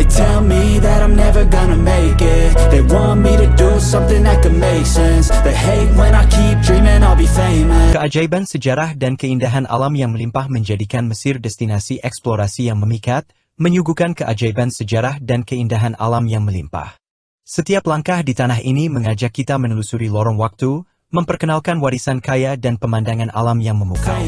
They tell me that I'm never gonna make it. They want me to do something that could make sense. They hate when I keep dreaming I'll be famous. Keajaiban sejarah dan keindahan alam yang melimpah menjadikan Mesir destinasi eksplorasi yang memikat, menyuguhkan keajaiban sejarah dan keindahan alam yang melimpah. Setiap langkah di tanah ini mengajak kita menelusuri lorong waktu, memperkenalkan warisan kaya dan pemandangan alam yang memukau.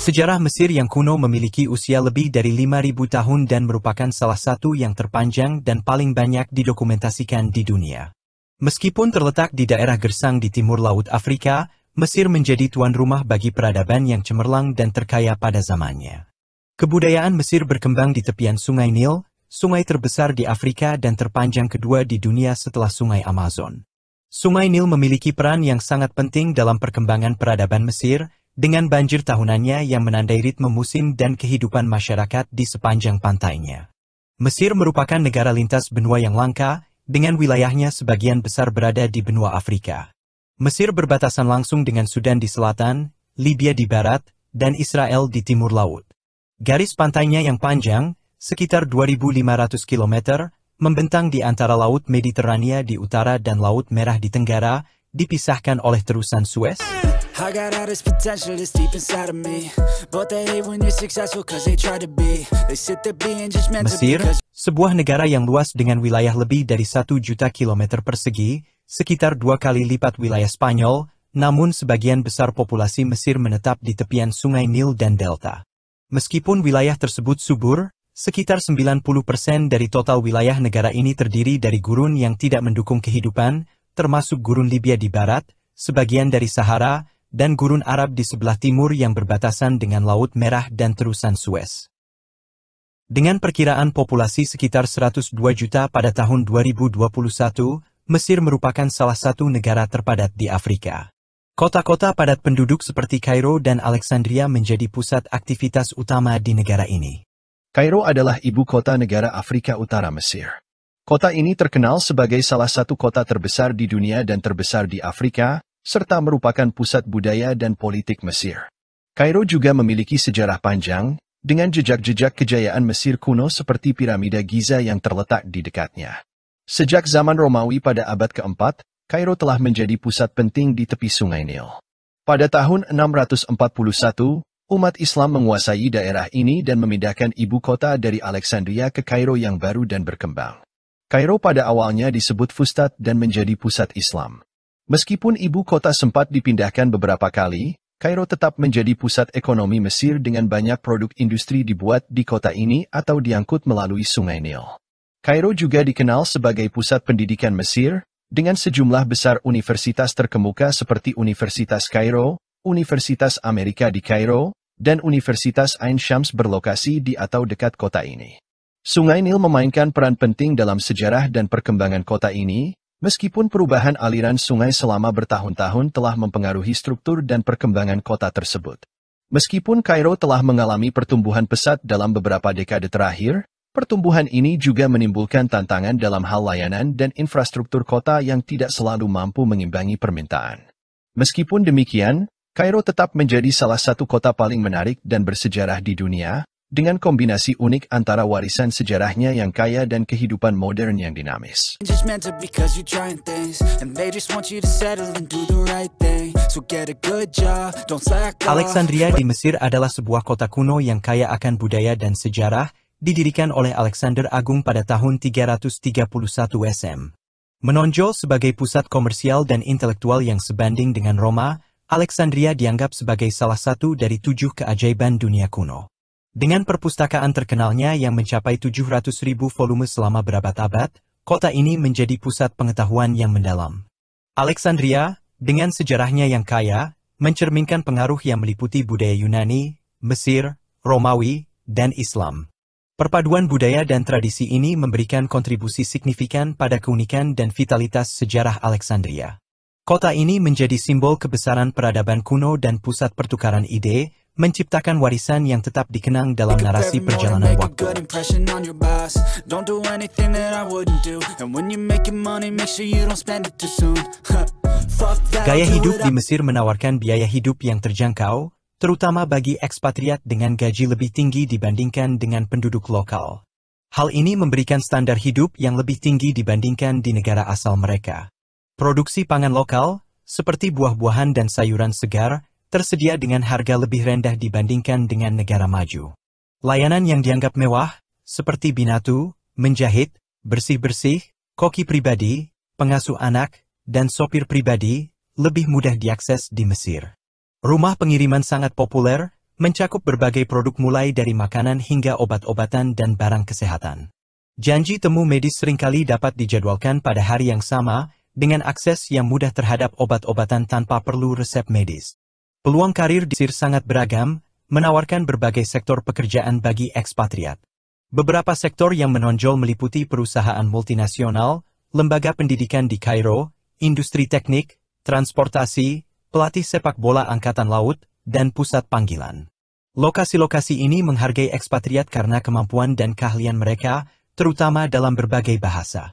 Sejarah Mesir yang kuno memiliki usia lebih dari 5.000 tahun dan merupakan salah satu yang terpanjang dan paling banyak didokumentasikan di dunia. Meskipun terletak di daerah gersang di timur Laut Afrika, Mesir menjadi tuan rumah bagi peradaban yang cemerlang dan terkaya pada zamannya. Kebudayaan Mesir berkembang di tepian Sungai Nil, sungai terbesar di Afrika dan terpanjang kedua di dunia setelah Sungai Amazon. Sungai Nil memiliki peran yang sangat penting dalam perkembangan peradaban Mesir, dengan banjir tahunannya yang menandai ritme musim dan kehidupan masyarakat di sepanjang pantainya. Mesir merupakan negara lintas benua yang langka, dengan wilayahnya sebagian besar berada di benua Afrika. Mesir berbatasan langsung dengan Sudan di selatan, Libya di barat, dan Israel di timur laut. Garis pantainya yang panjang, sekitar 2.500 km, membentang di antara Laut Mediterania di utara dan Laut Merah di tenggara, dipisahkan oleh terusan Suez. Mesir, sebuah negara yang luas dengan wilayah lebih dari 1 juta kilometer persegi, sekitar 2 kali lipat wilayah Spanyol, namun sebagian besar populasi Mesir menetap di tepian Sungai Nil dan Delta. Meskipun wilayah tersebut subur, sekitar 90% dari total wilayah negara ini terdiri dari gurun yang tidak mendukung kehidupan, termasuk gurun Libya di barat, sebagian dari Sahara, dan gurun Arab di sebelah timur yang berbatasan dengan Laut Merah dan terusan Suez. Dengan perkiraan populasi sekitar 102 juta pada tahun 2021, Mesir merupakan salah satu negara terpadat di Afrika. Kota-kota padat penduduk seperti Kairo dan Alexandria menjadi pusat aktivitas utama di negara ini. Kairo adalah ibu kota negara Afrika Utara Mesir. Kota ini terkenal sebagai salah satu kota terbesar di dunia dan terbesar di Afrika, serta merupakan pusat budaya dan politik Mesir. Kairo juga memiliki sejarah panjang, dengan jejak-jejak kejayaan Mesir kuno seperti piramida Giza yang terletak di dekatnya. Sejak zaman Romawi pada abad keempat, Kairo telah menjadi pusat penting di tepi Sungai Nil. Pada tahun 641, umat Islam menguasai daerah ini dan memindahkan ibu kota dari Alexandria ke Kairo yang baru dan berkembang. Kairo pada awalnya disebut Fustat dan menjadi pusat Islam. Meskipun ibu kota sempat dipindahkan beberapa kali, Kairo tetap menjadi pusat ekonomi Mesir dengan banyak produk industri dibuat di kota ini atau diangkut melalui Sungai Nil. Kairo juga dikenal sebagai pusat pendidikan Mesir, dengan sejumlah besar universitas terkemuka seperti Universitas Kairo, Universitas Amerika di Kairo, dan Universitas Ain Shams berlokasi di atau dekat kota ini. Sungai Nil memainkan peran penting dalam sejarah dan perkembangan kota ini, meskipun perubahan aliran sungai selama bertahun-tahun telah mempengaruhi struktur dan perkembangan kota tersebut. Meskipun Kairo telah mengalami pertumbuhan pesat dalam beberapa dekade terakhir, pertumbuhan ini juga menimbulkan tantangan dalam hal layanan dan infrastruktur kota yang tidak selalu mampu mengimbangi permintaan. Meskipun demikian, Kairo tetap menjadi salah satu kota paling menarik dan bersejarah di dunia, dengan kombinasi unik antara warisan sejarahnya yang kaya dan kehidupan modern yang dinamis. Alexandria di Mesir adalah sebuah kota kuno yang kaya akan budaya dan sejarah, didirikan oleh Alexander Agung pada tahun 331 SM. Menonjol sebagai pusat komersial dan intelektual yang sebanding dengan Roma, Alexandria dianggap sebagai salah satu dari 7 keajaiban dunia kuno. Dengan perpustakaan terkenalnya yang mencapai 700.000 volume selama berabad-abad, kota ini menjadi pusat pengetahuan yang mendalam. Alexandria, dengan sejarahnya yang kaya, mencerminkan pengaruh yang meliputi budaya Yunani, Mesir, Romawi, dan Islam. Perpaduan budaya dan tradisi ini memberikan kontribusi signifikan pada keunikan dan vitalitas sejarah Alexandria. Kota ini menjadi simbol kebesaran peradaban kuno dan pusat pertukaran ide, menciptakan warisan yang tetap dikenang dalam narasi perjalanan waktu. Gaya hidup di Mesir menawarkan biaya hidup yang terjangkau, terutama bagi ekspatriat dengan gaji lebih tinggi dibandingkan dengan penduduk lokal. Hal ini memberikan standar hidup yang lebih tinggi dibandingkan di negara asal mereka. Produksi pangan lokal, seperti buah-buahan dan sayuran segar, tersedia dengan harga lebih rendah dibandingkan dengan negara maju. Layanan yang dianggap mewah, seperti binatu, menjahit, bersih-bersih, koki pribadi, pengasuh anak, dan sopir pribadi, lebih mudah diakses di Mesir. Rumah pengiriman sangat populer, mencakup berbagai produk mulai dari makanan hingga obat-obatan dan barang kesehatan. Janji temu medis seringkali dapat dijadwalkan pada hari yang sama, dengan akses yang mudah terhadap obat-obatan tanpa perlu resep medis. Peluang karir di Mesir sangat beragam, menawarkan berbagai sektor pekerjaan bagi ekspatriat. Beberapa sektor yang menonjol meliputi perusahaan multinasional, lembaga pendidikan di Kairo, industri teknik, transportasi, pelatih sepak bola angkatan laut, dan pusat panggilan. Lokasi-lokasi ini menghargai ekspatriat karena kemampuan dan keahlian mereka, terutama dalam berbagai bahasa.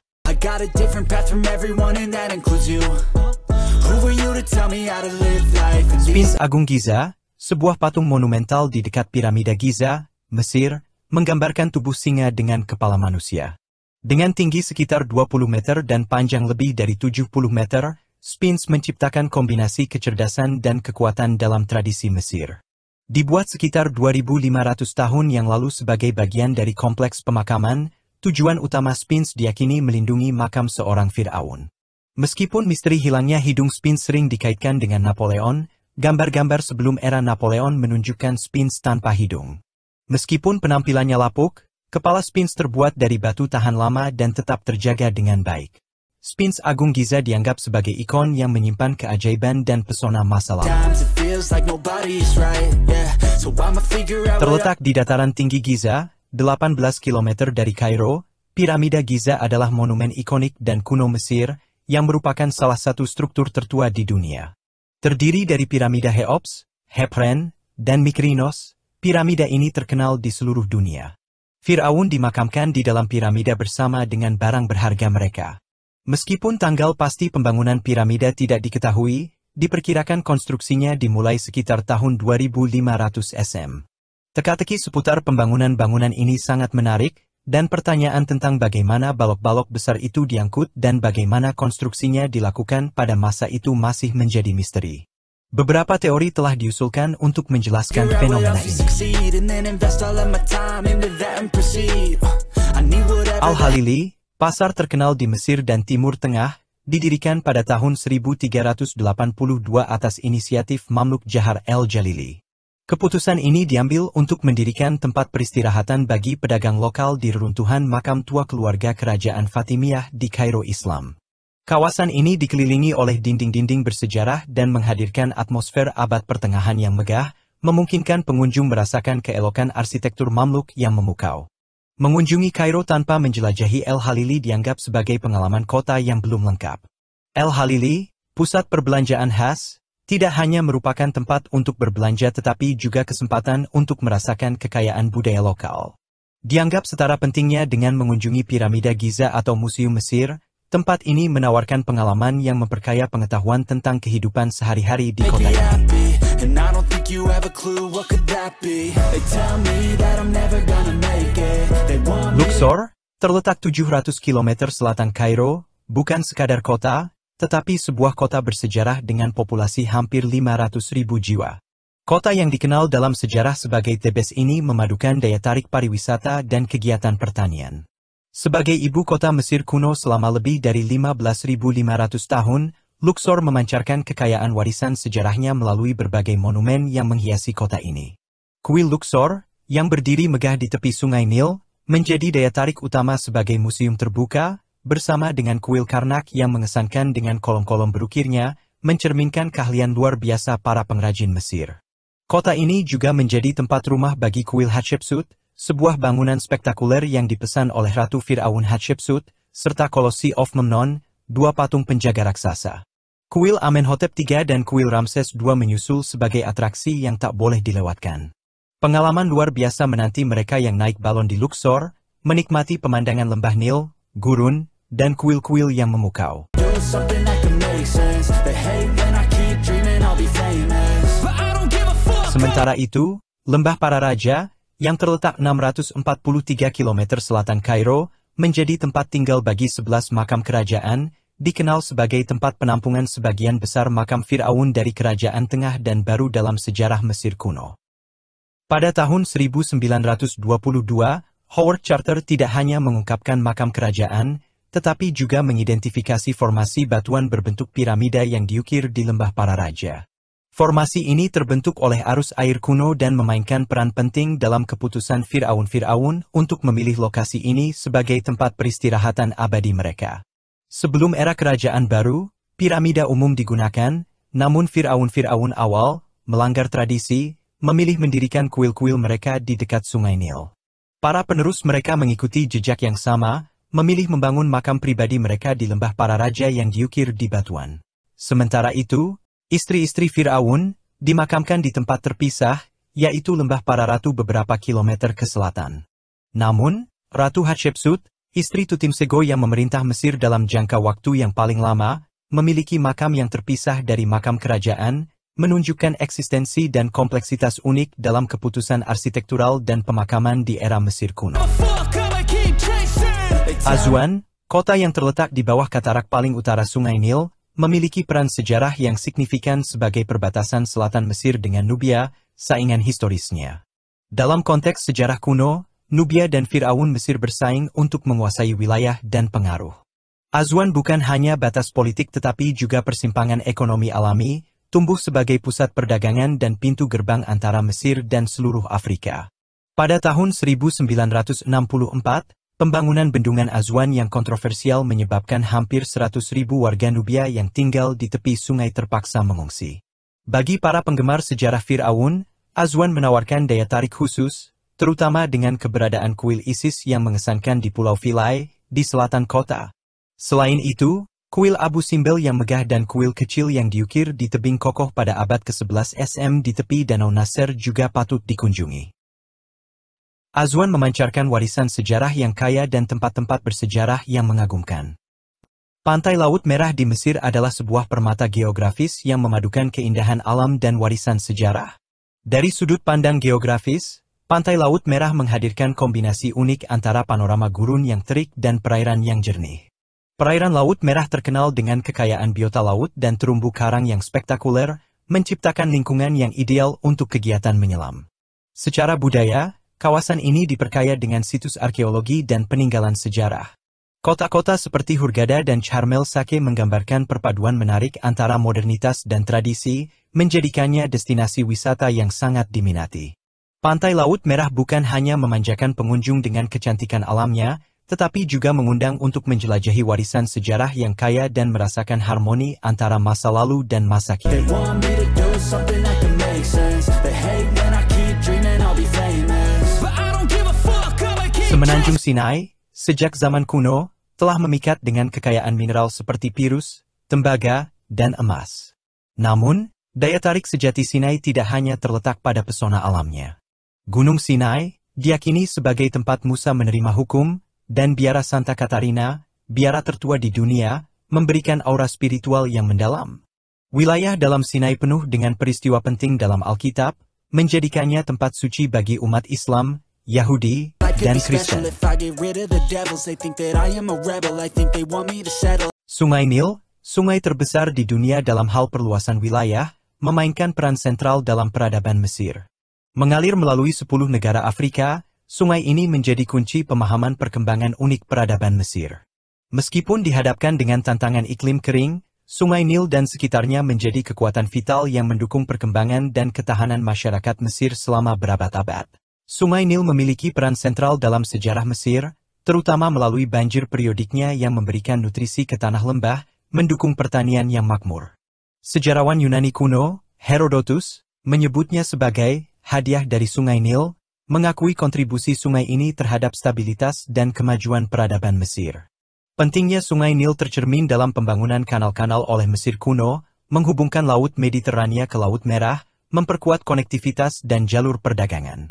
Sphinx Agung Giza, sebuah patung monumental di dekat piramida Giza, Mesir, menggambarkan tubuh singa dengan kepala manusia. Dengan tinggi sekitar 20 meter dan panjang lebih dari 70 meter, Sphinx menciptakan kombinasi kecerdasan dan kekuatan dalam tradisi Mesir. Dibuat sekitar 2.500 tahun yang lalu sebagai bagian dari kompleks pemakaman, tujuan utama Sphinx diyakini melindungi makam seorang Fir'aun. Meskipun misteri hilangnya hidung Sphinx sering dikaitkan dengan Napoleon, gambar-gambar sebelum era Napoleon menunjukkan Sphinx tanpa hidung. Meskipun penampilannya lapuk, kepala Sphinx terbuat dari batu tahan lama dan tetap terjaga dengan baik. Sphinx Agung Giza dianggap sebagai ikon yang menyimpan keajaiban dan pesona masa lalu. Terletak di dataran tinggi Giza, 18 km dari Kairo, piramida Giza adalah monumen ikonik dan kuno Mesir, yang merupakan salah satu struktur tertua di dunia. Terdiri dari piramida Cheops, Khephren, dan Mykrinos, piramida ini terkenal di seluruh dunia. Fir'aun dimakamkan di dalam piramida bersama dengan barang berharga mereka. Meskipun tanggal pasti pembangunan piramida tidak diketahui, diperkirakan konstruksinya dimulai sekitar tahun 2500 SM. Teka-teki seputar pembangunan bangunan ini sangat menarik, dan pertanyaan tentang bagaimana balok-balok besar itu diangkut dan bagaimana konstruksinya dilakukan pada masa itu masih menjadi misteri. Beberapa teori telah diusulkan untuk menjelaskan fenomena ini. Al-Halili, pasar terkenal di Mesir dan Timur Tengah, didirikan pada tahun 1382 atas inisiatif Mamluk Jahar el-Jalili. Keputusan ini diambil untuk mendirikan tempat peristirahatan bagi pedagang lokal di reruntuhan makam tua keluarga kerajaan Fatimiyah di Kairo, Islam. Kawasan ini dikelilingi oleh dinding-dinding bersejarah dan menghadirkan atmosfer abad pertengahan yang megah, memungkinkan pengunjung merasakan keelokan arsitektur Mamluk yang memukau. Mengunjungi Kairo tanpa menjelajahi El-Halili dianggap sebagai pengalaman kota yang belum lengkap. El-Halili, pusat perbelanjaan khas, tidak hanya merupakan tempat untuk berbelanja tetapi juga kesempatan untuk merasakan kekayaan budaya lokal. Dianggap setara pentingnya dengan mengunjungi piramida Giza atau Museum Mesir, tempat ini menawarkan pengalaman yang memperkaya pengetahuan tentang kehidupan sehari-hari di kota ini. Luxor, terletak 700 km selatan Kairo, bukan sekadar kota, tetapi sebuah kota bersejarah dengan populasi hampir 500.000 jiwa. Kota yang dikenal dalam sejarah sebagai Thebes ini memadukan daya tarik pariwisata dan kegiatan pertanian. Sebagai ibu kota Mesir kuno selama lebih dari 15.500 tahun, Luxor memancarkan kekayaan warisan sejarahnya melalui berbagai monumen yang menghiasi kota ini. Kuil Luxor, yang berdiri megah di tepi Sungai Nil, menjadi daya tarik utama sebagai museum terbuka, bersama dengan kuil Karnak yang mengesankan dengan kolom-kolom berukirnya, mencerminkan keahlian luar biasa para pengrajin Mesir. Kota ini juga menjadi tempat rumah bagi kuil Hatshepsut, sebuah bangunan spektakuler yang dipesan oleh Ratu Fir'aun Hatshepsut, serta Colossi of Memnon, dua patung penjaga raksasa. Kuil Amenhotep III dan kuil Ramses II menyusul sebagai atraksi yang tak boleh dilewatkan. Pengalaman luar biasa menanti mereka yang naik balon di Luxor, menikmati pemandangan lembah Nil, gurun, dan kuil-kuil yang memukau. Sementara itu, Lembah Para Raja, yang terletak 643 km selatan Kairo, menjadi tempat tinggal bagi 11 makam kerajaan, dikenal sebagai tempat penampungan sebagian besar makam Fir'aun dari kerajaan tengah dan baru dalam sejarah Mesir kuno. Pada tahun 1922, Howard Carter tidak hanya mengungkapkan makam kerajaan, tetapi juga mengidentifikasi formasi batuan berbentuk piramida yang diukir di Lembah Para Raja. Formasi ini terbentuk oleh arus air kuno dan memainkan peran penting dalam keputusan Fir'aun untuk memilih lokasi ini sebagai tempat peristirahatan abadi mereka. Sebelum era kerajaan baru, piramida umum digunakan, namun Fir'aun awal, melanggar tradisi, memilih mendirikan kuil-kuil mereka di dekat Sungai Nil. Para penerus mereka mengikuti jejak yang sama, memilih membangun makam pribadi mereka di Lembah Para Raja yang diukir di batuan. Sementara itu, istri-istri Fir'aun dimakamkan di tempat terpisah, yaitu Lembah Para Ratu beberapa kilometer ke selatan. Namun, Ratu Hatshepsut, istri Tutimsego yang memerintah Mesir dalam jangka waktu yang paling lama, memiliki makam yang terpisah dari makam kerajaan, menunjukkan eksistensi dan kompleksitas unik dalam keputusan arsitektural dan pemakaman di era Mesir kuno. Aswan, kota yang terletak di bawah katarak paling utara Sungai Nil, memiliki peran sejarah yang signifikan sebagai perbatasan selatan Mesir dengan Nubia, saingan historisnya. Dalam konteks sejarah kuno, Nubia dan Fir'aun Mesir bersaing untuk menguasai wilayah dan pengaruh. Aswan bukan hanya batas politik tetapi juga persimpangan ekonomi alami, tumbuh sebagai pusat perdagangan dan pintu gerbang antara Mesir dan seluruh Afrika. Pada tahun 1964, pembangunan bendungan Aswan yang kontroversial menyebabkan hampir 100.000 warga Nubia yang tinggal di tepi sungai terpaksa mengungsi. Bagi para penggemar sejarah Fir'aun, Aswan menawarkan daya tarik khusus, terutama dengan keberadaan kuil Isis yang mengesankan di Pulau Philae, di selatan kota. Selain itu, kuil Abu Simbel yang megah dan kuil kecil yang diukir di tebing kokoh pada abad ke-11 SM di tepi Danau Nasser juga patut dikunjungi. Aswan memancarkan warisan sejarah yang kaya dan tempat-tempat bersejarah yang mengagumkan. Pantai Laut Merah di Mesir adalah sebuah permata geografis yang memadukan keindahan alam dan warisan sejarah. Dari sudut pandang geografis, Pantai Laut Merah menghadirkan kombinasi unik antara panorama gurun yang terik dan perairan yang jernih. Perairan Laut Merah terkenal dengan kekayaan biota laut dan terumbu karang yang spektakuler, menciptakan lingkungan yang ideal untuk kegiatan menyelam. Secara budaya, kawasan ini diperkaya dengan situs arkeologi dan peninggalan sejarah. Kota-kota seperti Hurghada dan Sharm el-Sheikh menggambarkan perpaduan menarik antara modernitas dan tradisi, menjadikannya destinasi wisata yang sangat diminati. Pantai Laut Merah bukan hanya memanjakan pengunjung dengan kecantikan alamnya, tetapi juga mengundang untuk menjelajahi warisan sejarah yang kaya dan merasakan harmoni antara masa lalu dan masa kini. Semenanjung Sinai, sejak zaman kuno, telah memikat dengan kekayaan mineral seperti pirus, tembaga, dan emas. Namun, daya tarik sejati Sinai tidak hanya terletak pada pesona alamnya. Gunung Sinai diyakini sebagai tempat Musa menerima hukum, dan biara Santa Katarina, biara tertua di dunia, memberikan aura spiritual yang mendalam. Wilayah dalam Sinai penuh dengan peristiwa penting dalam Alkitab, menjadikannya tempat suci bagi umat Islam, Yahudi, dan Kristen. Sungai Nil, sungai terbesar di dunia dalam hal perluasan wilayah, memainkan peran sentral dalam peradaban Mesir. Mengalir melalui 10 negara Afrika, sungai ini menjadi kunci pemahaman perkembangan unik peradaban Mesir. Meskipun dihadapkan dengan tantangan iklim kering, Sungai Nil dan sekitarnya menjadi kekuatan vital yang mendukung perkembangan dan ketahanan masyarakat Mesir selama berabad-abad. Sungai Nil memiliki peran sentral dalam sejarah Mesir, terutama melalui banjir periodiknya yang memberikan nutrisi ke tanah lembah, mendukung pertanian yang makmur. Sejarawan Yunani kuno, Herodotus, menyebutnya sebagai hadiah dari Sungai Nil, mengakui kontribusi sungai ini terhadap stabilitas dan kemajuan peradaban Mesir. Pentingnya Sungai Nil tercermin dalam pembangunan kanal-kanal oleh Mesir kuno, menghubungkan Laut Mediterania ke Laut Merah, memperkuat konektivitas dan jalur perdagangan.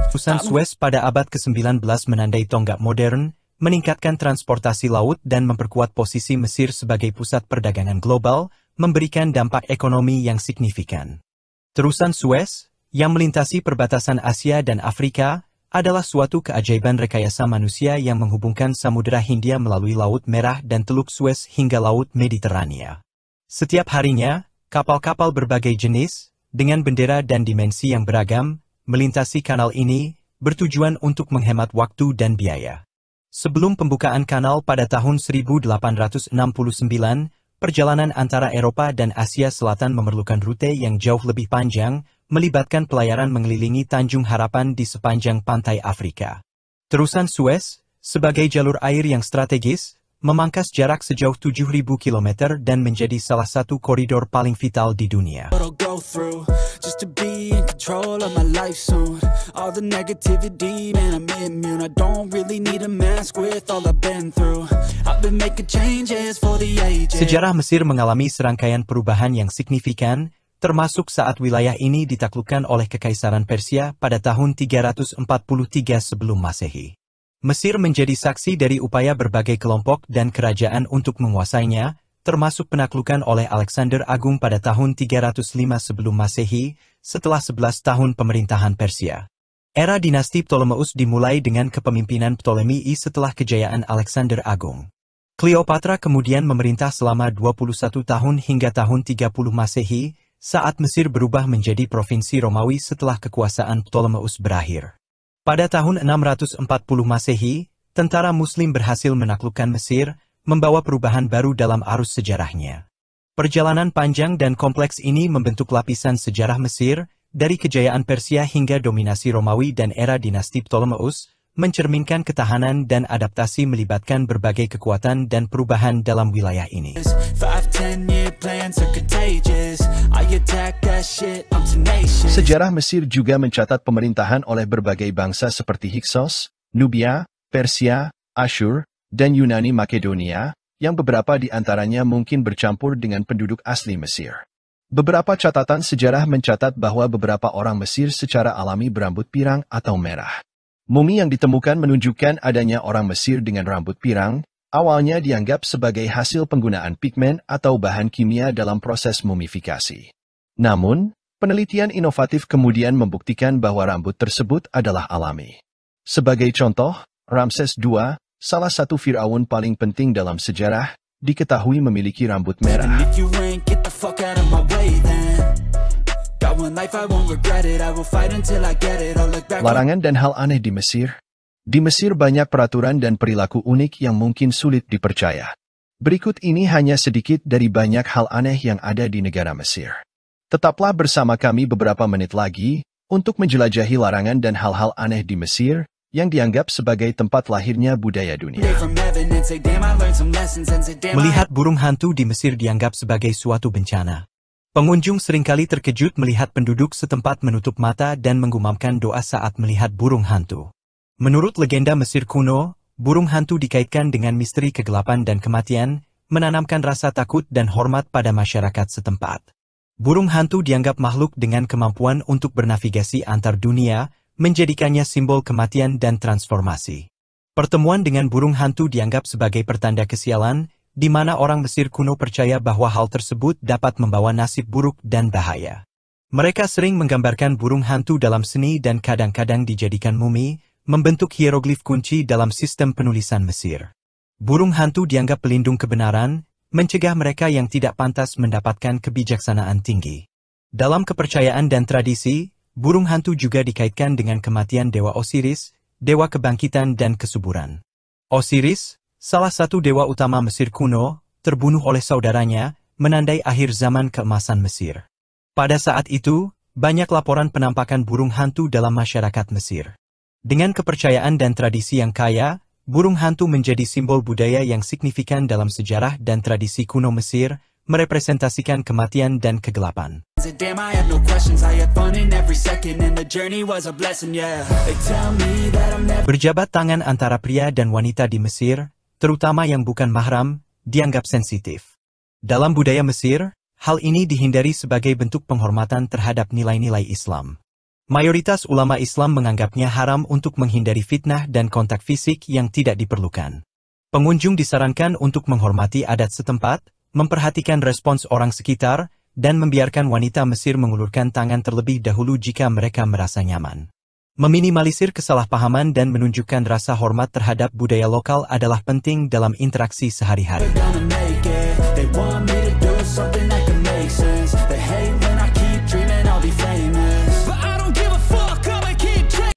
Urusan Suez pada abad ke-19 menandai tonggak modern, meningkatkan transportasi laut dan memperkuat posisi Mesir sebagai pusat perdagangan global, memberikan dampak ekonomi yang signifikan. Terusan Suez, yang melintasi perbatasan Asia dan Afrika, adalah suatu keajaiban rekayasa manusia yang menghubungkan Samudera Hindia melalui Laut Merah dan Teluk Suez hingga Laut Mediterania. Setiap harinya, kapal-kapal berbagai jenis, dengan bendera dan dimensi yang beragam, melintasi kanal ini, bertujuan untuk menghemat waktu dan biaya. Sebelum pembukaan kanal pada tahun 1869, perjalanan antara Eropa dan Asia Selatan memerlukan rute yang jauh lebih panjang, melibatkan pelayaran mengelilingi Tanjung Harapan di sepanjang pantai Afrika. Terusan Suez, sebagai jalur air yang strategis, memangkas jarak sejauh 7.000 km dan menjadi salah satu koridor paling vital di dunia. Sejarah Mesir mengalami serangkaian perubahan yang signifikan, termasuk saat wilayah ini ditaklukkan oleh Kekaisaran Persia pada tahun 343 sebelum Masehi. Mesir menjadi saksi dari upaya berbagai kelompok dan kerajaan untuk menguasainya, termasuk penaklukan oleh Alexander Agung pada tahun 305 sebelum Masehi, setelah 11 tahun pemerintahan Persia. Era dinasti Ptolemeus dimulai dengan kepemimpinan Ptolemei setelah kejayaan Alexander Agung. Cleopatra kemudian memerintah selama 21 tahun hingga tahun 30 Masehi, saat Mesir berubah menjadi provinsi Romawi setelah kekuasaan Ptolemeus berakhir. Pada tahun 640 Masehi, tentara Muslim berhasil menaklukkan Mesir, membawa perubahan baru dalam arus sejarahnya. Perjalanan panjang dan kompleks ini membentuk lapisan sejarah Mesir, dari kejayaan Persia hingga dominasi Romawi dan era dinasti Ptolemeus, mencerminkan ketahanan dan adaptasi melibatkan berbagai kekuatan dan perubahan dalam wilayah ini. Sejarah Mesir juga mencatat pemerintahan oleh berbagai bangsa seperti Hyksos, Nubia, Persia, Asyur, dan Yunani Makedonia, yang beberapa di antaranya mungkin bercampur dengan penduduk asli Mesir. Beberapa catatan sejarah mencatat bahwa beberapa orang Mesir secara alami berambut pirang atau merah. Mumi yang ditemukan menunjukkan adanya orang Mesir dengan rambut pirang, awalnya dianggap sebagai hasil penggunaan pigmen atau bahan kimia dalam proses mumifikasi. Namun, penelitian inovatif kemudian membuktikan bahwa rambut tersebut adalah alami. Sebagai contoh, Ramses II, salah satu Firaun paling penting dalam sejarah, diketahui memiliki rambut merah. Larangan dan hal aneh di Mesir. Di Mesir banyak peraturan dan perilaku unik yang mungkin sulit dipercaya. Berikut ini hanya sedikit dari banyak hal aneh yang ada di negara Mesir. Tetaplah bersama kami beberapa menit lagi untuk menjelajahi larangan dan hal-hal aneh di Mesir yang dianggap sebagai tempat lahirnya budaya dunia. Melihat burung hantu di Mesir dianggap sebagai suatu bencana. Pengunjung seringkali terkejut melihat penduduk setempat menutup mata dan menggumamkan doa saat melihat burung hantu. Menurut legenda Mesir kuno, burung hantu dikaitkan dengan misteri kegelapan dan kematian, menanamkan rasa takut dan hormat pada masyarakat setempat. Burung hantu dianggap makhluk dengan kemampuan untuk bernavigasi antar dunia, menjadikannya simbol kematian dan transformasi. Pertemuan dengan burung hantu dianggap sebagai pertanda kesialan, di mana orang Mesir kuno percaya bahwa hal tersebut dapat membawa nasib buruk dan bahaya. Mereka sering menggambarkan burung hantu dalam seni dan kadang-kadang dijadikan mumi, membentuk hieroglif kunci dalam sistem penulisan Mesir. Burung hantu dianggap pelindung kebenaran, mencegah mereka yang tidak pantas mendapatkan kebijaksanaan tinggi. Dalam kepercayaan dan tradisi, burung hantu juga dikaitkan dengan kematian Dewa Osiris, dewa kebangkitan dan kesuburan. Osiris, salah satu dewa utama Mesir kuno, terbunuh oleh saudaranya, menandai akhir zaman keemasan Mesir. Pada saat itu, banyak laporan penampakan burung hantu dalam masyarakat Mesir. Dengan kepercayaan dan tradisi yang kaya, burung hantu menjadi simbol budaya yang signifikan dalam sejarah dan tradisi kuno Mesir, merepresentasikan kematian dan kegelapan. Berjabat tangan antara pria dan wanita di Mesir, terutama yang bukan mahram, dianggap sensitif. Dalam budaya Mesir, hal ini dihindari sebagai bentuk penghormatan terhadap nilai-nilai Islam. Mayoritas ulama Islam menganggapnya haram untuk menghindari fitnah dan kontak fisik yang tidak diperlukan. Pengunjung disarankan untuk menghormati adat setempat, memperhatikan respons orang sekitar, dan membiarkan wanita Mesir mengulurkan tangan terlebih dahulu jika mereka merasa nyaman. Meminimalisir kesalahpahaman dan menunjukkan rasa hormat terhadap budaya lokal adalah penting dalam interaksi sehari-hari.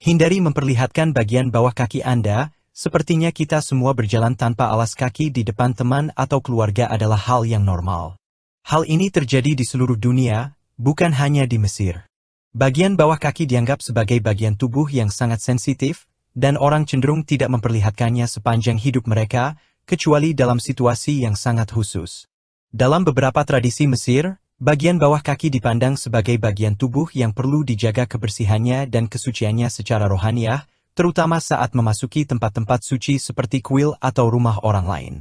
Hindari memperlihatkan bagian bawah kaki Anda, sepertinya kita semua berjalan tanpa alas kaki di depan teman atau keluarga adalah hal yang normal. Hal ini terjadi di seluruh dunia, bukan hanya di Mesir. Bagian bawah kaki dianggap sebagai bagian tubuh yang sangat sensitif, dan orang cenderung tidak memperlihatkannya sepanjang hidup mereka, kecuali dalam situasi yang sangat khusus. Dalam beberapa tradisi Mesir, bagian bawah kaki dipandang sebagai bagian tubuh yang perlu dijaga kebersihannya dan kesuciannya secara rohaniah, terutama saat memasuki tempat-tempat suci seperti kuil atau rumah orang lain.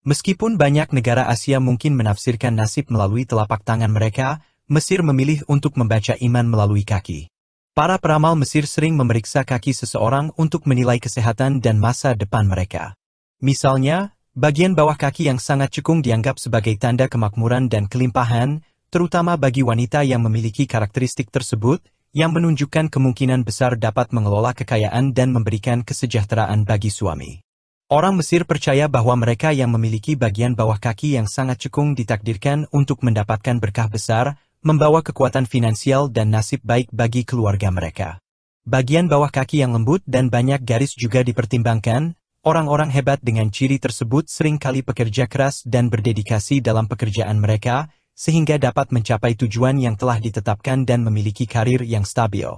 Meskipun banyak negara Asia mungkin menafsirkan nasib melalui telapak tangan mereka, Mesir memilih untuk membaca iman melalui kaki. Para peramal Mesir sering memeriksa kaki seseorang untuk menilai kesehatan dan masa depan mereka. Misalnya, bagian bawah kaki yang sangat cekung dianggap sebagai tanda kemakmuran dan kelimpahan, terutama bagi wanita yang memiliki karakteristik tersebut, yang menunjukkan kemungkinan besar dapat mengelola kekayaan dan memberikan kesejahteraan bagi suami. Orang Mesir percaya bahwa mereka yang memiliki bagian bawah kaki yang sangat cekung ditakdirkan untuk mendapatkan berkah besar, membawa kekuatan finansial dan nasib baik bagi keluarga mereka. Bagian bawah kaki yang lembut dan banyak garis juga dipertimbangkan. Orang-orang hebat dengan ciri tersebut seringkali pekerja keras dan berdedikasi dalam pekerjaan mereka, sehingga dapat mencapai tujuan yang telah ditetapkan dan memiliki karir yang stabil.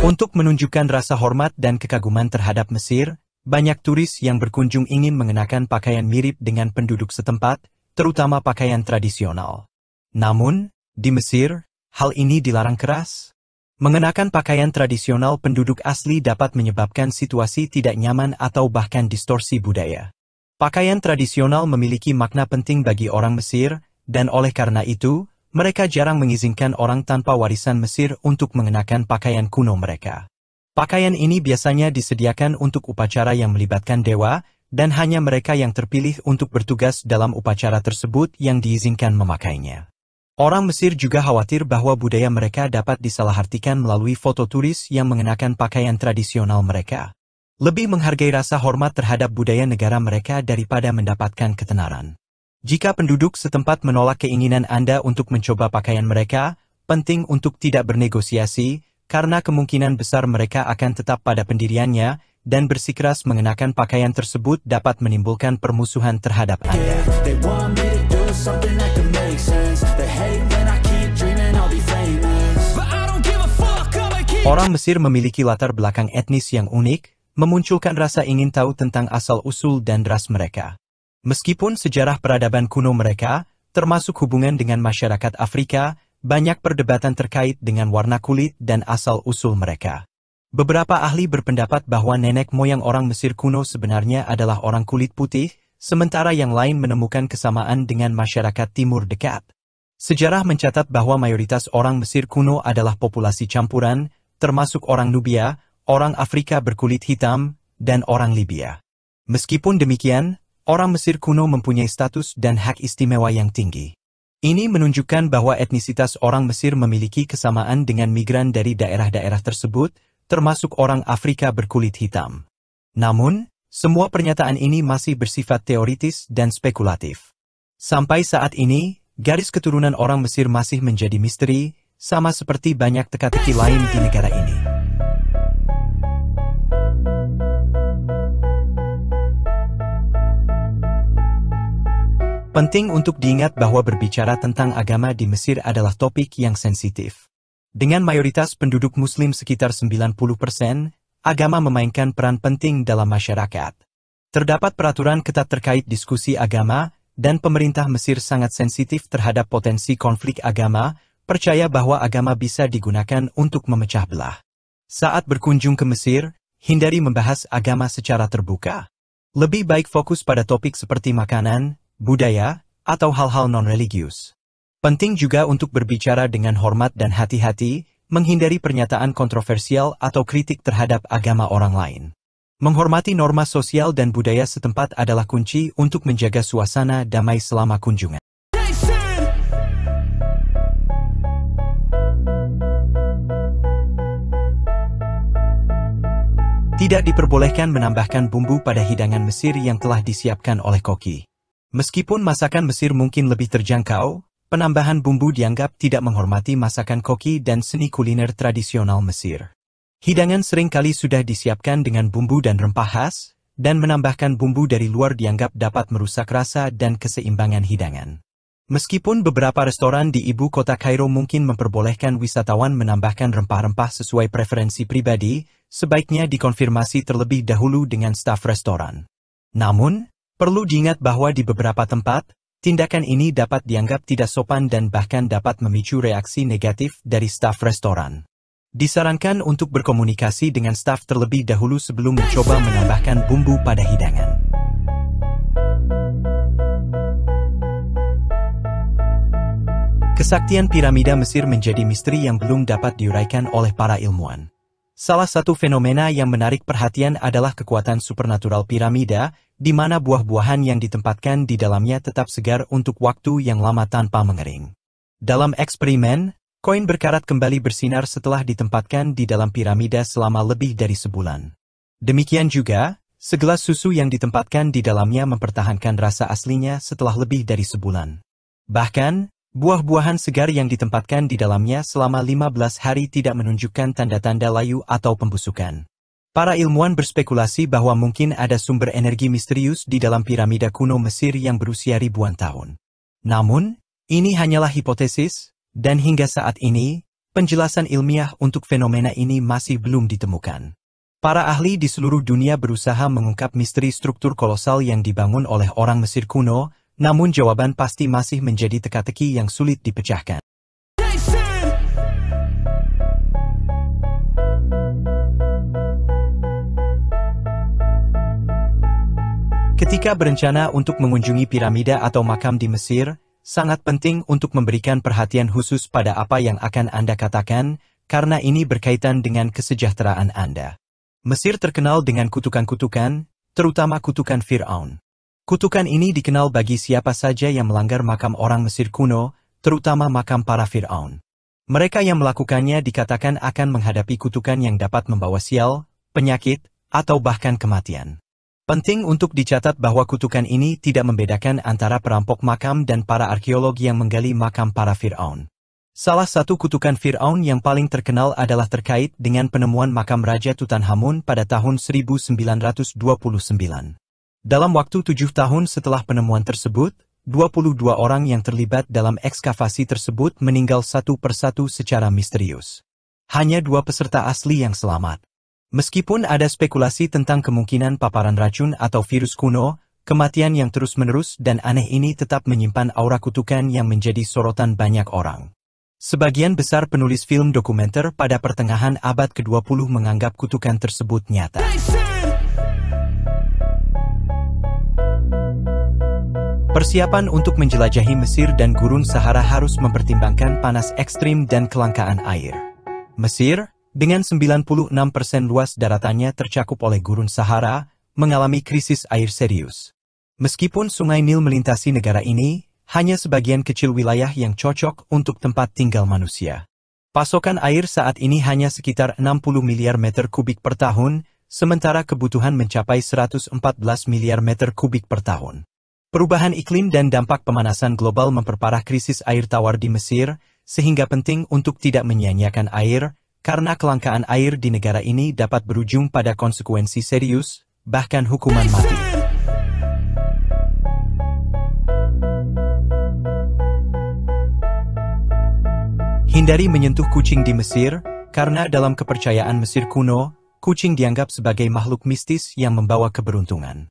Untuk menunjukkan rasa hormat dan kekaguman terhadap Mesir, banyak turis yang berkunjung ingin mengenakan pakaian mirip dengan penduduk setempat, terutama pakaian tradisional. Namun, di Mesir, hal ini dilarang keras. Mengenakan pakaian tradisional penduduk asli dapat menyebabkan situasi tidak nyaman atau bahkan distorsi budaya. Pakaian tradisional memiliki makna penting bagi orang Mesir, dan oleh karena itu, mereka jarang mengizinkan orang tanpa warisan Mesir untuk mengenakan pakaian kuno mereka. Pakaian ini biasanya disediakan untuk upacara yang melibatkan dewa, dan hanya mereka yang terpilih untuk bertugas dalam upacara tersebut yang diizinkan memakainya. Orang Mesir juga khawatir bahwa budaya mereka dapat disalahartikan melalui foto turis yang mengenakan pakaian tradisional mereka. Lebih menghargai rasa hormat terhadap budaya negara mereka daripada mendapatkan ketenaran. Jika penduduk setempat menolak keinginan Anda untuk mencoba pakaian mereka, penting untuk tidak bernegosiasi, karena kemungkinan besar mereka akan tetap pada pendiriannya, dan bersikeras mengenakan pakaian tersebut dapat menimbulkan permusuhan terhadap Anda. Orang Mesir memiliki latar belakang etnis yang unik, memunculkan rasa ingin tahu tentang asal-usul dan ras mereka. Meskipun sejarah peradaban kuno mereka, termasuk hubungan dengan masyarakat Afrika, banyak perdebatan terkait dengan warna kulit dan asal-usul mereka. Beberapa ahli berpendapat bahwa nenek moyang orang Mesir kuno sebenarnya adalah orang kulit putih, sementara yang lain menemukan kesamaan dengan masyarakat Timur Dekat. Sejarah mencatat bahwa mayoritas orang Mesir kuno adalah populasi campuran, termasuk orang Nubia, orang Afrika berkulit hitam, dan orang Libya. Meskipun demikian, orang Mesir kuno mempunyai status dan hak istimewa yang tinggi. Ini menunjukkan bahwa etnisitas orang Mesir memiliki kesamaan dengan migran dari daerah-daerah tersebut, termasuk orang Afrika berkulit hitam. Namun, semua pernyataan ini masih bersifat teoritis dan spekulatif. Sampai saat ini, garis keturunan orang Mesir masih menjadi misteri, sama seperti banyak teka-teki lain di negara ini. Penting untuk diingat bahwa berbicara tentang agama di Mesir adalah topik yang sensitif. Dengan mayoritas penduduk Muslim sekitar 90%, agama memainkan peran penting dalam masyarakat. Terdapat peraturan ketat terkait diskusi agama, dan pemerintah Mesir sangat sensitif terhadap potensi konflik agama, percaya bahwa agama bisa digunakan untuk memecah belah. Saat berkunjung ke Mesir, hindari membahas agama secara terbuka. Lebih baik fokus pada topik seperti makanan, budaya, atau hal-hal non-religius. Penting juga untuk berbicara dengan hormat dan hati-hati, menghindari pernyataan kontroversial atau kritik terhadap agama orang lain. Menghormati norma sosial dan budaya setempat adalah kunci untuk menjaga suasana damai selama kunjungan. Tidak diperbolehkan menambahkan bumbu pada hidangan Mesir yang telah disiapkan oleh koki. Meskipun masakan Mesir mungkin lebih terjangkau, penambahan bumbu dianggap tidak menghormati masakan koki dan seni kuliner tradisional Mesir. Hidangan seringkali sudah disiapkan dengan bumbu dan rempah khas, dan menambahkan bumbu dari luar dianggap dapat merusak rasa dan keseimbangan hidangan. Meskipun beberapa restoran di ibu kota Kairo mungkin memperbolehkan wisatawan menambahkan rempah-rempah sesuai preferensi pribadi, sebaiknya dikonfirmasi terlebih dahulu dengan staf restoran. Namun, perlu diingat bahwa di beberapa tempat, tindakan ini dapat dianggap tidak sopan dan bahkan dapat memicu reaksi negatif dari staf restoran. Disarankan untuk berkomunikasi dengan staf terlebih dahulu sebelum mencoba menambahkan bumbu pada hidangan. Kesaktian piramida Mesir menjadi misteri yang belum dapat diuraikan oleh para ilmuwan. Salah satu fenomena yang menarik perhatian adalah kekuatan supernatural piramida, di mana buah-buahan yang ditempatkan di dalamnya tetap segar untuk waktu yang lama tanpa mengering. Dalam eksperimen, koin berkarat kembali bersinar setelah ditempatkan di dalam piramida selama lebih dari sebulan. Demikian juga, segelas susu yang ditempatkan di dalamnya mempertahankan rasa aslinya setelah lebih dari sebulan. Bahkan, buah-buahan segar yang ditempatkan di dalamnya selama 15 hari tidak menunjukkan tanda-tanda layu atau pembusukan. Para ilmuwan berspekulasi bahwa mungkin ada sumber energi misterius di dalam piramida kuno Mesir yang berusia ribuan tahun. Namun, ini hanyalah hipotesis, dan hingga saat ini, penjelasan ilmiah untuk fenomena ini masih belum ditemukan. Para ahli di seluruh dunia berusaha mengungkap misteri struktur kolosal yang dibangun oleh orang Mesir kuno, namun jawaban pasti masih menjadi teka-teki yang sulit dipecahkan. Ketika berencana untuk mengunjungi piramida atau makam di Mesir, sangat penting untuk memberikan perhatian khusus pada apa yang akan Anda katakan, karena ini berkaitan dengan kesejahteraan Anda. Mesir terkenal dengan kutukan-kutukan, terutama kutukan Fir'aun. Kutukan ini dikenal bagi siapa saja yang melanggar makam orang Mesir kuno, terutama makam para Fir'aun. Mereka yang melakukannya dikatakan akan menghadapi kutukan yang dapat membawa sial, penyakit, atau bahkan kematian. Penting untuk dicatat bahwa kutukan ini tidak membedakan antara perampok makam dan para arkeolog yang menggali makam para Fir'aun. Salah satu kutukan Fir'aun yang paling terkenal adalah terkait dengan penemuan makam Raja Tutankhamun pada tahun 1929. Dalam waktu 7 tahun setelah penemuan tersebut, 22 orang yang terlibat dalam ekskavasi tersebut meninggal satu persatu secara misterius. Hanya 2 peserta asli yang selamat. Meskipun ada spekulasi tentang kemungkinan paparan racun atau virus kuno, kematian yang terus-menerus dan aneh ini tetap menyimpan aura kutukan yang menjadi sorotan banyak orang. Sebagian besar penulis film dokumenter pada pertengahan abad ke-20 menganggap kutukan tersebut nyata. Persiapan untuk menjelajahi Mesir dan Gurun Sahara harus mempertimbangkan panas ekstrim dan kelangkaan air. Mesir, dengan 96% luas daratannya tercakup oleh Gurun Sahara, mengalami krisis air serius. Meskipun Sungai Nil melintasi negara ini, hanya sebagian kecil wilayah yang cocok untuk tempat tinggal manusia. Pasokan air saat ini hanya sekitar 60 miliar meter kubik per tahun, sementara kebutuhan mencapai 114 miliar meter kubik per tahun. Perubahan iklim dan dampak pemanasan global memperparah krisis air tawar di Mesir, sehingga penting untuk tidak menyia-nyiakan air, karena kelangkaan air di negara ini dapat berujung pada konsekuensi serius, bahkan hukuman mati. Hindari menyentuh kucing di Mesir, karena dalam kepercayaan Mesir kuno, kucing dianggap sebagai makhluk mistis yang membawa keberuntungan.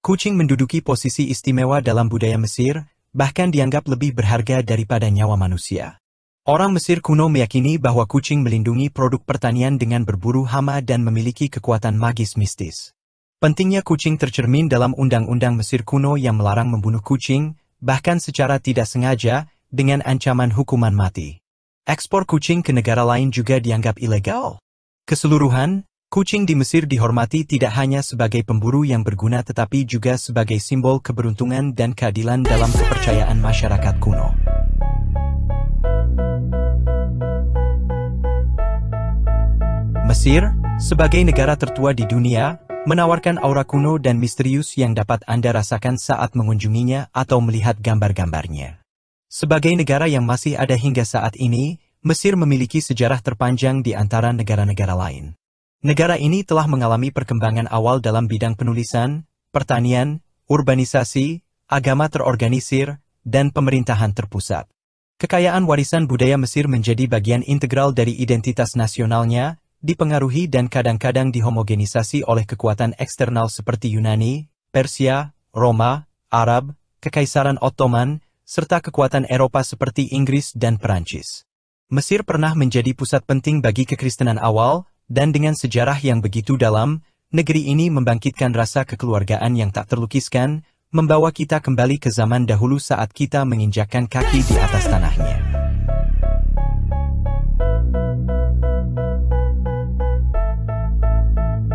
Kucing menduduki posisi istimewa dalam budaya Mesir, bahkan dianggap lebih berharga daripada nyawa manusia. Orang Mesir kuno meyakini bahwa kucing melindungi produk pertanian dengan berburu hama dan memiliki kekuatan magis mistis. Pentingnya kucing tercermin dalam undang-undang Mesir kuno yang melarang membunuh kucing, bahkan secara tidak sengaja, dengan ancaman hukuman mati. Ekspor kucing ke negara lain juga dianggap ilegal. Keseluruhan, kucing di Mesir dihormati tidak hanya sebagai pemburu yang berguna tetapi juga sebagai simbol keberuntungan dan keadilan dalam kepercayaan masyarakat kuno. Mesir, sebagai negara tertua di dunia, menawarkan aura kuno dan misterius yang dapat Anda rasakan saat mengunjunginya atau melihat gambar-gambarnya. Sebagai negara yang masih ada hingga saat ini, Mesir memiliki sejarah terpanjang di antara negara-negara lain. Negara ini telah mengalami perkembangan awal dalam bidang penulisan, pertanian, urbanisasi, agama terorganisir, dan pemerintahan terpusat. Kekayaan warisan budaya Mesir menjadi bagian integral dari identitas nasionalnya, dipengaruhi dan kadang-kadang dihomogenisasi oleh kekuatan eksternal seperti Yunani, Persia, Roma, Arab, Kekaisaran Ottoman, serta kekuatan Eropa seperti Inggris dan Perancis. Mesir pernah menjadi pusat penting bagi kekristenan awal, dan dengan sejarah yang begitu dalam, negeri ini membangkitkan rasa kekeluargaan yang tak terlukiskan, membawa kita kembali ke zaman dahulu saat kita menginjakkan kaki di atas tanahnya.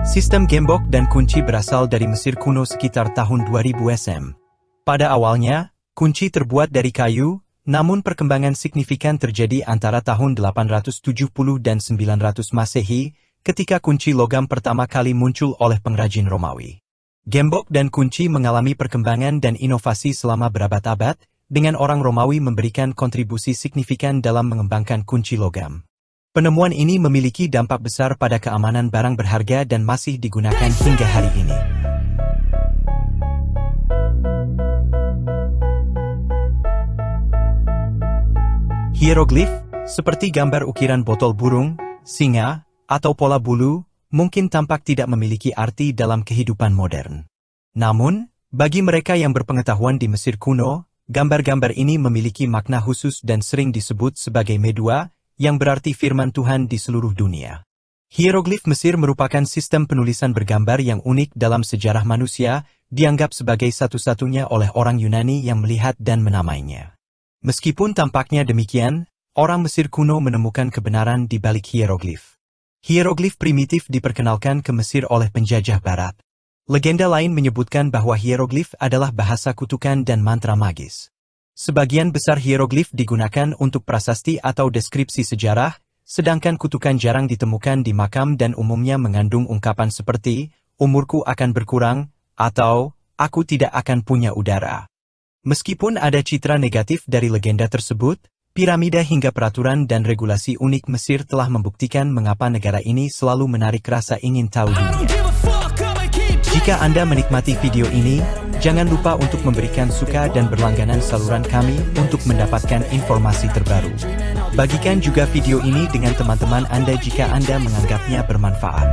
Sistem gembok dan kunci berasal dari Mesir kuno sekitar tahun 2000 SM. Pada awalnya, kunci terbuat dari kayu, namun perkembangan signifikan terjadi antara tahun 870 dan 900 Masehi, ketika kunci logam pertama kali muncul oleh pengrajin Romawi. Gembok dan kunci mengalami perkembangan dan inovasi selama berabad-abad, dengan orang Romawi memberikan kontribusi signifikan dalam mengembangkan kunci logam. Penemuan ini memiliki dampak besar pada keamanan barang berharga dan masih digunakan hingga hari ini. Hieroglif, seperti gambar ukiran botol burung, singa, atau pola bulu, mungkin tampak tidak memiliki arti dalam kehidupan modern. Namun, bagi mereka yang berpengetahuan di Mesir kuno, gambar-gambar ini memiliki makna khusus dan sering disebut sebagai medua, yang berarti firman Tuhan di seluruh dunia. Hieroglif Mesir merupakan sistem penulisan bergambar yang unik dalam sejarah manusia, dianggap sebagai satu-satunya oleh orang Yunani yang melihat dan menamainya. Meskipun tampaknya demikian, orang Mesir kuno menemukan kebenaran di balik hieroglif. Hieroglif primitif diperkenalkan ke Mesir oleh penjajah Barat. Legenda lain menyebutkan bahwa hieroglif adalah bahasa kutukan dan mantra magis. Sebagian besar hieroglif digunakan untuk prasasti atau deskripsi sejarah, sedangkan kutukan jarang ditemukan di makam dan umumnya mengandung ungkapan seperti, umurku akan berkurang, atau, aku tidak akan punya udara. Meskipun ada citra negatif dari legenda tersebut, piramida hingga peraturan dan regulasi unik Mesir telah membuktikan mengapa negara ini selalu menarik rasa ingin tahu dunia. Jika Anda menikmati video ini, jangan lupa untuk memberikan suka dan berlangganan saluran kami untuk mendapatkan informasi terbaru. Bagikan juga video ini dengan teman-teman Anda jika Anda menganggapnya bermanfaat.